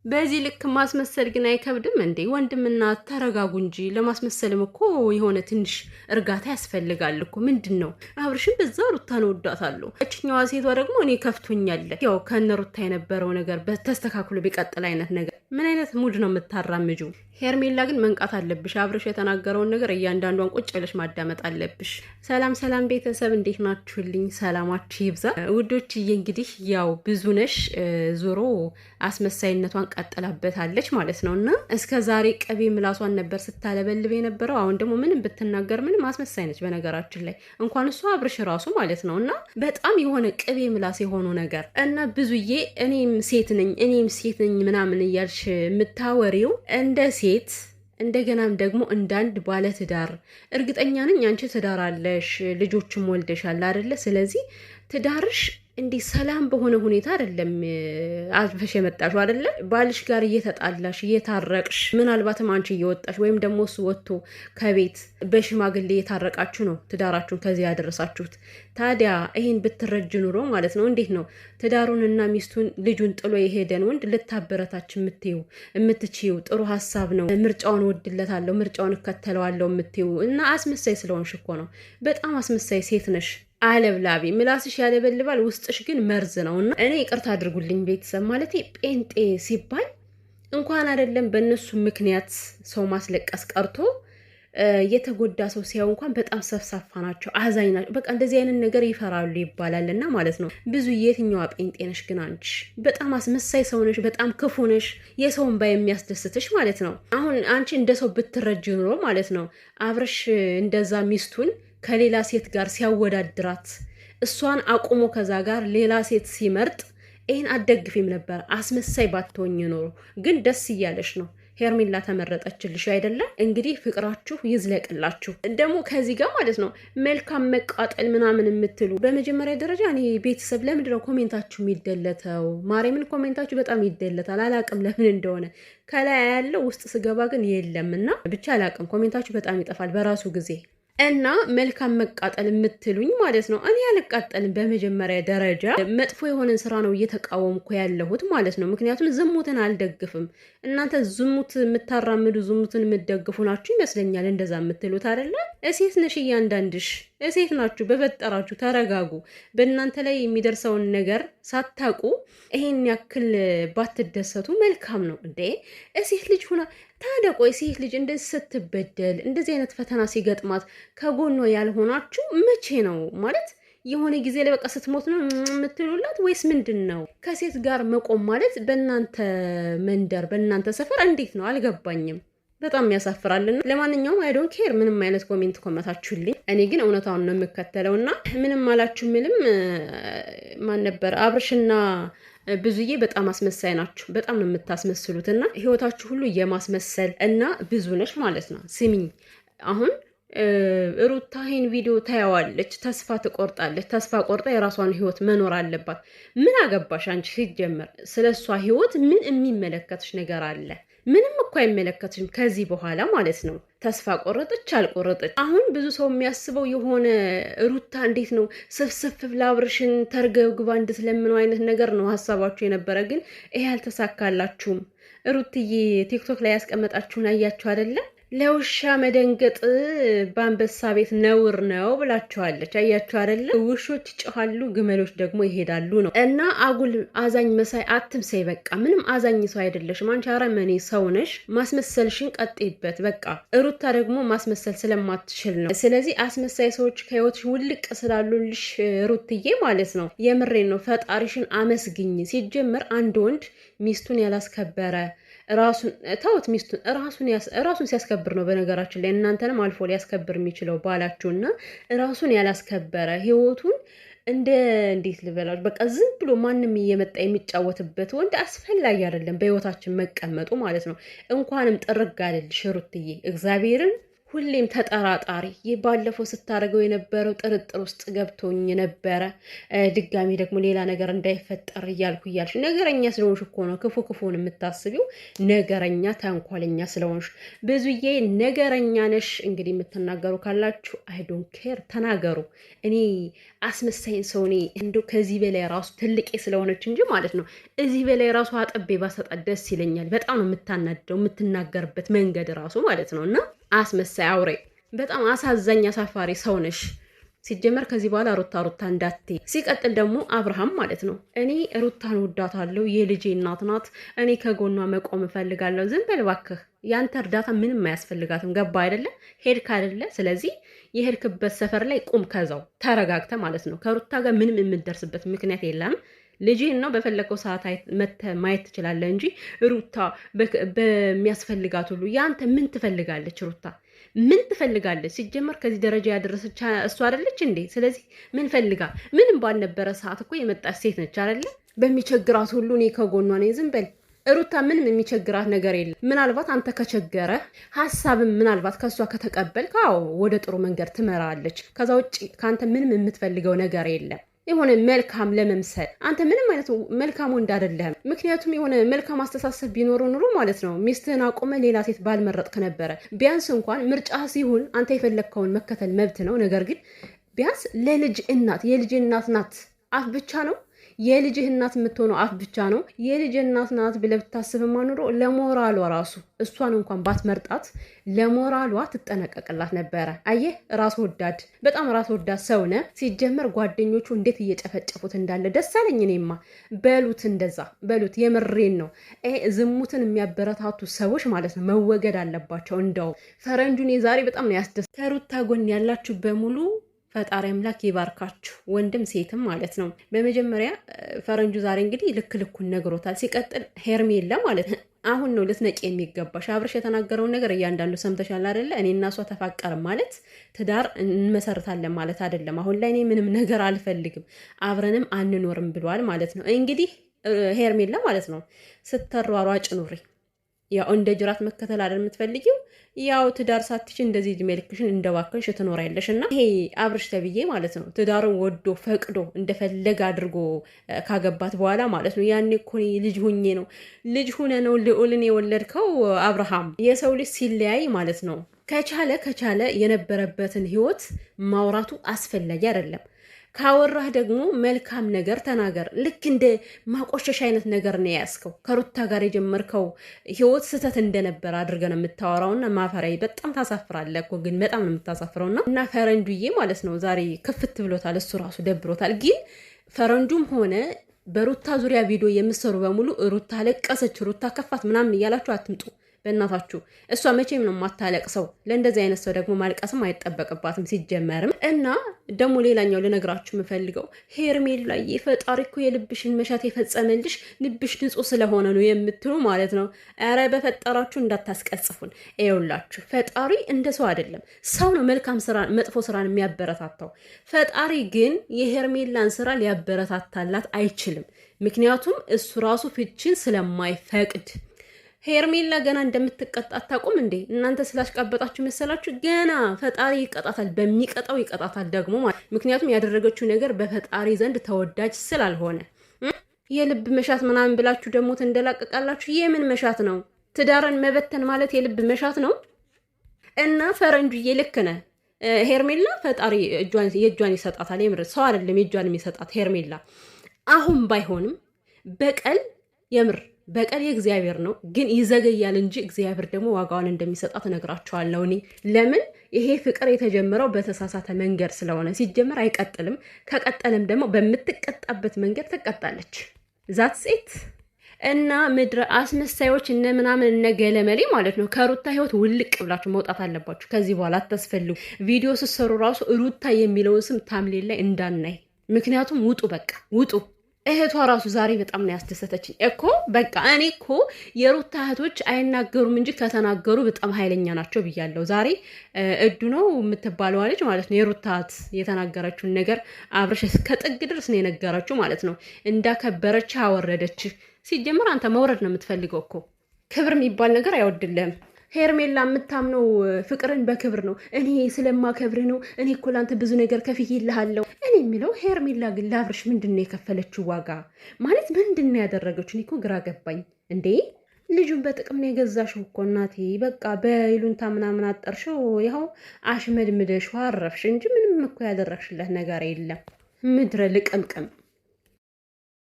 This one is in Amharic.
በዚህ ልክ ማስመሰል ግን አይከብድም እንዴ? ወንድምና ተረጋጉ እንጂ ለማስመሰልም እኮ የሆነ ትንሽ እርጋታ ያስፈልጋል እኮ። ምንድን ነው አብርሽን በዛ ሩታን ወዳታለሁ፣ እችኛዋ ሴቷ ደግሞ እኔ ከፍቶኛል። ያው ከነ ሩታ የነበረው ነገር በተስተካክሎ ቢቀጥል አይነት ነገር። ምን አይነት ሙድ ነው የምታራምጁ? ሄርሜላ ግን መንቃት አለብሽ። አብርሽ የተናገረውን ነገር እያንዳንዷን ቁጭ ብለሽ ማዳመጥ አለብሽ። ሰላም ሰላም ቤተሰብ እንዴት ናችሁልኝ? ሰላማችሁ ይብዛ ውዶችዬ። እንግዲህ ያው ብዙ ነሽ ዞሮ አስመሳይነቷን ቀጥላበታለች ማለት ነው። እና እስከ ዛሬ ቅቤ ምላሷን ነበር ስታለበልብ የነበረው። አሁን ደግሞ ምንም ብትናገር ምንም አስመሳይ ነች። በነገራችን ላይ እንኳን እሷ አብርሽ ራሱ ማለት ነው። እና በጣም የሆነ ቅቤ ምላስ የሆኑ ነገር እና ብዙዬ እኔም ሴት ነኝ ምናምን እያልሽ የምታወሪው እንደ ሴት እንደገናም ደግሞ እንዳንድ ባለትዳር እርግጠኛ ነኝ አንቺ ትዳር አለሽ፣ ልጆችም ወልደሻል አይደለ? ስለዚህ ትዳርሽ እንዲህ ሰላም በሆነ ሁኔታ አይደለም አልፈሽ የመጣሽው አይደለ? ባልሽ ጋር እየተጣላሽ እየታረቅሽ፣ ምናልባትም አንቺ እየወጣሽ ወይም ደግሞ እሱ ወጥቶ ከቤት በሽማግሌ እየታረቃችሁ ነው ትዳራችሁን ከዚህ ያደረሳችሁት። ታዲያ ይሄን ብትረጅ ኑሮ ማለት ነው እንዴት ነው ትዳሩንና ሚስቱን ልጁን ጥሎ የሄደን ወንድ ልታበረታች የምትችይው? ጥሩ ሀሳብ ነው፣ ምርጫውን ወድለታለሁ፣ ምርጫውን እከተለዋለሁ የምትይው እና አስመሳይ ስለሆንሽ እኮ ነው። በጣም አስመሳይ ሴት ነሽ። አለብላቢ ምላስሽ ያለበልባል፣ ውስጥሽ ግን መርዝ ነው። እና እኔ ይቅርታ አድርጉልኝ ቤተሰብ ማለት ጴንጤ ሲባል እንኳን አይደለም በእነሱ ምክንያት ሰው ማስለቀስ ቀርቶ የተጎዳ ሰው ሲያው እንኳን በጣም ሰፍሳፋ ናቸው፣ አዛኝ ናቸው። በቃ እንደዚህ አይነት ነገር ይፈራሉ ይባላልና ማለት ነው። ብዙ የትኛዋ ጴንጤ ነሽ ግን አንቺ? በጣም አስመሳይ ሰው ነሽ፣ በጣም ክፉ ነሽ። የሰውን ባይ የሚያስደስትሽ ማለት ነው። አሁን አንቺ እንደ ሰው ብትረጅ ኑሮ ማለት ነው አብረሽ እንደዛ ሚስቱን ከሌላ ሴት ጋር ሲያወዳድራት እሷን አቁሞ ከዛ ጋር ሌላ ሴት ሲመርጥ ይህን አደግፊም ነበር። አስመሳይ ባትሆኝ ኖሮ ግን ደስ እያለሽ ነው። ሄርሜላ ተመረጠችልሽ አይደለም? እንግዲህ ፍቅራችሁ ይዝለቅላችሁ። ደግሞ ከዚህ ጋር ማለት ነው መልካም መቃጠል ምናምን የምትሉ በመጀመሪያ ደረጃ እኔ ቤተሰብ ለምንድን ነው ኮሜንታችሁ የሚደለተው? ማርያምን ኮሜንታችሁ በጣም ይደለታል። አላቅም ለምን እንደሆነ። ከላይ ያለው ውስጥ ስገባ ግን የለም እና ብቻ አላቅም። ኮሜንታችሁ በጣም ይጠፋል በራሱ ጊዜ እና መልካም መቃጠል የምትሉኝ ማለት ነው። እኔ አልቃጠልም። በመጀመሪያ ደረጃ መጥፎ የሆነን ስራ ነው እየተቃወምኩ ያለሁት ማለት ነው። ምክንያቱም ዝሙትን አልደግፍም። እናንተ ዝሙት የምታራምዱ ዝሙትን የምትደግፉ ናችሁ ይመስለኛል እንደዛ የምትሉት አይደለ? እሴት ነሽ እያንዳንድሽ፣ እሴት ናችሁ። በፈጠራችሁ ተረጋጉ። በእናንተ ላይ የሚደርሰውን ነገር ሳታውቁ ይሄን ያክል ባትደሰቱ መልካም ነው እንዴ። እሴት ልጅ ሁና ታዲያ ቆይ ሴት ልጅ እንደዚህ ስትበደል እንደዚህ አይነት ፈተና ሲገጥማት ከጎኗ ያልሆናችሁ መቼ ነው? ማለት የሆነ ጊዜ ላይ በቃ ስትሞት ነው የምትሉላት ወይስ ምንድን ነው? ከሴት ጋር መቆም ማለት በእናንተ መንደር በእናንተ ሰፈር እንዴት ነው? አልገባኝም። በጣም ያሳፍራልና ለማንኛውም አይ ዶንት ኬር ምንም አይነት ኮሜንት ኮመታችሁልኝ። እኔ ግን እውነታውን ነው የምከተለውና ምንም አላችሁ ምንም ማን ነበር አብርሽና ብዙዬ በጣም አስመሳይ ናችሁ። በጣም ነው የምታስመስሉት እና ህይወታችሁ ሁሉ የማስመሰል እና ብዙ ነሽ ማለት ነው። ስሚኝ አሁን ሩታ ይሄን ቪዲዮ ታያዋለች፣ ተስፋ ትቆርጣለች። ተስፋ ቆርጣ የራሷን ህይወት መኖር አለባት። ምን አገባሽ አንቺ? ሲጀመር ስለ እሷ ህይወት ምን የሚመለከትሽ ነገር አለ? ምንም እኮ አይመለከትሽም ከዚህ በኋላ ማለት ነው። ተስፋ ቆረጠች አልቆረጠች አሁን ብዙ ሰው የሚያስበው የሆነ ሩታ እንዴት ነው ስፍስፍ ብላ አብርሽን ተርገብግባ እንድትለምነው አይነት ነገር ነው ሀሳባችሁ የነበረ። ግን ይሄ አልተሳካላችሁም። ሩትዬ ቲክቶክ ላይ ያስቀመጣችሁን አያችሁ አይደለ? ለውሻ መደንገጥ በአንበሳ ቤት ነውር ነው ብላችኋለች። አያችሁ አይደለ? ውሾች ይጮኻሉ፣ ግመሎች ደግሞ ይሄዳሉ ነው። እና አጉል አዛኝ መሳይ አትምሰይ። በቃ ምንም አዛኝ ሰው አይደለሽም አንቺ። አረመኔ ሰው ነሽ። ማስመሰልሽን ቀጥይበት በቃ። ሩታ ደግሞ ማስመሰል ስለማትችል ነው። ስለዚህ አስመሳይ ሰዎች ከህይወትሽ ውልቅ ስላሉልሽ ሩትዬ ማለት ነው የምሬን ነው። ፈጣሪሽን አመስግኝ። ሲጀመር አንድ ወንድ ሚስቱን ያላስከበረ ራሱን ተውት፣ ሚስቱን ራሱን ሲያስከብር ነው። በነገራችን ላይ እናንተንም አልፎ ሊያስከብር የሚችለው ባላችሁና ራሱን ያላስከበረ ህይወቱን እንዴት ልበላችሁ፣ በቃ ዝም ብሎ ማንም እየመጣ የሚጫወትበት ወንድ አስፈላጊ አይደለም በህይወታችን መቀመጡ ማለት ነው። እንኳንም ጥርግ አለልሽ ሩትዬ፣ እግዚአብሔርን ሁሌም ተጠራጣሪ ባለፈው ስታደርገው የነበረው ጥርጥር ውስጥ ገብቶኝ ነበረ። ድጋሚ ደግሞ ሌላ ነገር እንዳይፈጠር እያልሽ ነገረኛ ስለሆንሽ እኮ ነው ክፉን የምታስቢው። ነገረኛ ተንኮለኛ ስለሆንሽ ብዙዬ ነገረኛ ነሽ። እንግዲህ የምትናገሩ ካላችሁ አይ ዶንት ኬር ተናገሩ። እኔ አስመሳይን ሰው እኔ እንደው ከዚህ በላይ ራሱ ትልቄ ስለሆነች እንጂ ማለት ነው እዚህ በላይ ራሱ አጠቤ ባሰጣት ደስ ይለኛል። በጣም ነው የምታናደው የምትናገርበት መንገድ ራሱ ማለት ነው እና አስመሳይ አውሬ፣ በጣም አሳዛኝ አሳፋሪ ሰው ነሽ። ሲጀመር ከዚህ በኋላ ሩታ እንዳትይ። ሲቀጥል ደግሞ አብርሃም ማለት ነው እኔ ሩታን ወዳታለሁ፣ የልጄ እናት ናት፣ እኔ ከጎኗ መቆም እፈልጋለሁ። ዝም በል እባክህ፣ ያንተ እርዳታ ምንም አያስፈልጋትም። ገባ አይደለ? ሄድክ አይደለ? ስለዚህ የሄድክበት ሰፈር ላይ ቁም፣ ከዛው ተረጋግተ ማለት ነው። ከሩታ ጋር ምንም የምትደርስበት ምክንያት የለም። ልጅህን ነው በፈለገው ሰዓት ማየት ትችላለህ እንጂ ሩታ በሚያስፈልጋት ሁሉ ያንተ ምን ትፈልጋለች? ሩታ ምን ትፈልጋለች? ሲጀመር ከዚህ ደረጃ ያደረሰች እሷ አይደለች እንዴ? ስለዚህ ምን ፈልጋ? ምንም ባልነበረ ሰዓት እኮ የመጣች ሴት ነች አይደለ? በሚቸግራት ሁሉ እኔ ከጎኗ ነኝ። ዝም በል ሩታ፣ ምንም የሚቸግራት ነገር የለም። ምናልባት አንተ ከቸገረ ሀሳብም ምናልባት ከእሷ ከተቀበልክ ወደ ጥሩ መንገድ ትመራለች። ከዛ ውጭ ከአንተ ምንም የምትፈልገው ነገር የለም። የሆነ መልካም ለመምሰል አንተ ምንም አይነት መልካም ወንድ አይደለህም። ምክንያቱም የሆነ መልካም አስተሳሰብ ቢኖር ኑሮ ማለት ነው ሚስትህን አቁመ ሌላ ሴት ባልመረጥክ ነበረ። ቢያንስ እንኳን ምርጫ ሲሆን አንተ የፈለግከውን መከተል መብት ነው። ነገር ግን ቢያንስ ለልጅ እናት የልጅ እናት ናት አፍ ብቻ ነው የልጅህ እናት የምትሆነው አፍ ብቻ ነው። የልጅ እናት ናት ብለህ ብታስብማ ኑሮ ለሞራሏ ራሱ እሷን እንኳን ባትመርጣት ለሞራሏ ትጠነቀቅላት ነበረ። አየህ፣ ራስ ወዳድ፣ በጣም ራስ ወዳድ ሰው ነህ። ሲጀመር ጓደኞቹ እንዴት እየጨፈጨፉት እንዳለ ደስ አለኝ እኔማ። በሉት፣ እንደዛ በሉት። የምሬን ነው። ዝሙትን የሚያበረታቱ ሰዎች ማለት ነው መወገድ አለባቸው። እንደው ፈረንጁን ዛሬ በጣም ነው ያስደስ። ከሩታ ጎን ያላችሁ በሙሉ ፈጣሪ አምላክ ይባርካችሁ፣ ወንድም ሴትም ማለት ነው። በመጀመሪያ ፈረንጁ ዛሬ እንግዲህ ልኩን ነግሮታል። ሲቀጥል ሄርሜላ ማለት ነው አሁን ነው ልትነቂ የሚገባሽ። አብርሽ የተናገረውን ነገር እያንዳንዱ ሰምተሻል አይደለ? እኔ እና እሷ ተፋቀርም ማለት ትዳር እንመሰርታለን ማለት አይደለም። አሁን ላይ እኔ ምንም ነገር አልፈልግም አብረንም አንኖርም ብሏል ማለት ነው። እንግዲህ ሄርሜላ ማለት ነው ስትሯሯጭ ኑሪ። ያው እንደ ጅራት መከተል አይደል የምትፈልጊው? ያው ትዳር ሳትች እንደዚህ እድሜ ልክሽን እንደባከንሽ ትኖሪያለሽ። እና ይሄ አብርሽ ተብዬ ማለት ነው ትዳርን ወዶ ፈቅዶ እንደፈለገ አድርጎ ካገባት በኋላ ማለት ነው ያኔ እኮ ልጅ ሁነ ነው ልዑልን የወለድከው አብርሃም። የሰው ልጅ ሲለያይ ማለት ነው ከቻለ የነበረበትን ህይወት ማውራቱ አስፈላጊ አይደለም። ካወራህ ደግሞ መልካም ነገር ተናገር። ልክ እንደ ማቆሸሽ አይነት ነገር ነው ያስከው። ከሩታ ጋር የጀመርከው ህይወት ስህተት እንደነበረ አድርገህ ነው የምታወራውና ማፈሪያ። በጣም ታሳፍራለህ እኮ ግን በጣም ነው የምታሳፍረውና እና ፈረንጁዬ ማለት ነው ዛሬ ክፍት ብሎታል። እሱ ራሱ ደብሮታል። ግን ፈረንጁም ሆነ በሩታ ዙሪያ ቪዲዮ የምትሰሩ በሙሉ ሩታ ለቀሰች፣ ሩታ ከፋት ምናምን እያላችሁ አትምጡ በእናታችሁ። እሷ መቼም ነው የማታለቅሰው። ለእንደዚህ አይነት ሰው ደግሞ ማልቀስም አይጠበቅባትም ሲጀመርም። እና ደግሞ ሌላኛው ልነግራችሁ የምፈልገው ሄርሜላ ፈጣሪ እኮ የልብሽን መሻት የፈጸመልሽ ልብሽ ንጹህ ስለሆነ ነው የምትሉ ማለት ነው። ኧረ በፈጠራችሁ እንዳታስቀጽፉን። ይኸውላችሁ ፈጣሪ እንደ ሰው አይደለም። ሰው ነው መልካም ስራ መጥፎ ስራን የሚያበረታታው። ፈጣሪ ግን የሄርሜላን ስራ ሊያበረታታላት አይችልም። ምክንያቱም እሱ ራሱ ፍቺን ስለማይፈቅድ። ሄርሜላ ገና እንደምትቀጣ አታውቁም እንዴ እናንተ? ስላሽቃበጣችሁ መሰላችሁ? ገና ፈጣሪ ይቀጣታል፣ በሚቀጣው ይቀጣታል ደግሞ ማለት። ምክንያቱም ያደረገችው ነገር በፈጣሪ ዘንድ ተወዳጅ ስላልሆነ። የልብ መሻት ምናምን ብላችሁ ደግሞ ትንደላቀቃላችሁ። የምን መሻት ነው? ትዳርን መበተን ማለት የልብ መሻት ነው? እና ፈረንጁዬ ልክ ነህ። ሄርሜላ ፈጣሪ የእጇን ይሰጣታል። የምር ሰው አይደለም የእጇን የሚሰጣት ሄርሜላ። አሁን ባይሆንም በቀል የእግዚአብሔር ነው፣ ግን ይዘገያል እንጂ እግዚአብሔር ደግሞ ዋጋዋን እንደሚሰጣት እነግራችኋለሁ። እኔ ለምን ይሄ ፍቅር የተጀመረው በተሳሳተ መንገድ ስለሆነ ሲጀመር አይቀጥልም። ከቀጠለም ደግሞ በምትቀጣበት መንገድ ትቀጣለች። ዛት ሴት እና ምድረ አስመሳዮች እነ ምናምን እነ ገለመሌ ማለት ነው ከሩታ ህይወት ውልቅ ብላችሁ መውጣት አለባችሁ። ከዚህ በኋላ አታስፈልጉ። ቪዲዮ ስትሰሩ ራሱ ሩታ የሚለውን ስም ታምሌል ላይ እንዳናይ። ምክንያቱም ውጡ፣ በቃ ውጡ። እህቷ ራሱ ዛሬ በጣም ነው ያስደሰተችኝ እኮ። በቃ እኔ እኮ የሩታ እህቶች አይናገሩም እንጂ ከተናገሩ በጣም ኃይለኛ ናቸው ብያለሁ። ዛሬ እዱ ነው የምትባለዋ ልጅ ማለት ነው የሩታ እህት የተናገረችውን ነገር አብረሽ እስከ ጥግ ድረስ ነው የነገረችው ማለት ነው። እንዳከበረች አወረደች። ሲጀምር አንተ መውረድ ነው የምትፈልገው እኮ። ክብር የሚባል ነገር አይወድልህም። ሄርሜላ የምታምነው ፍቅርን በክብር ነው። እኔ ስለማከብር ነው። እኔ እኮ ላንተ ብዙ ነገር ከፍዬልሃለሁ። እኔ የሚለው ሄርሜላ ግን ለአብርሽ ምንድን ነው የከፈለችው ዋጋ? ማለት ምንድን ነው ያደረገችው? እኔ እኮ ግራ ገባኝ እንዴ። ልጁን በጥቅም ነው የገዛሽው እኮ እናቴ። በቃ በይሉንታ ምናምን አጠርሽው፣ ይኸው አሽመድምደሽው አረፍሽ እንጂ ምንም እኮ ያደረግሽለት ነገር የለም። ምድረ ልቅምቅም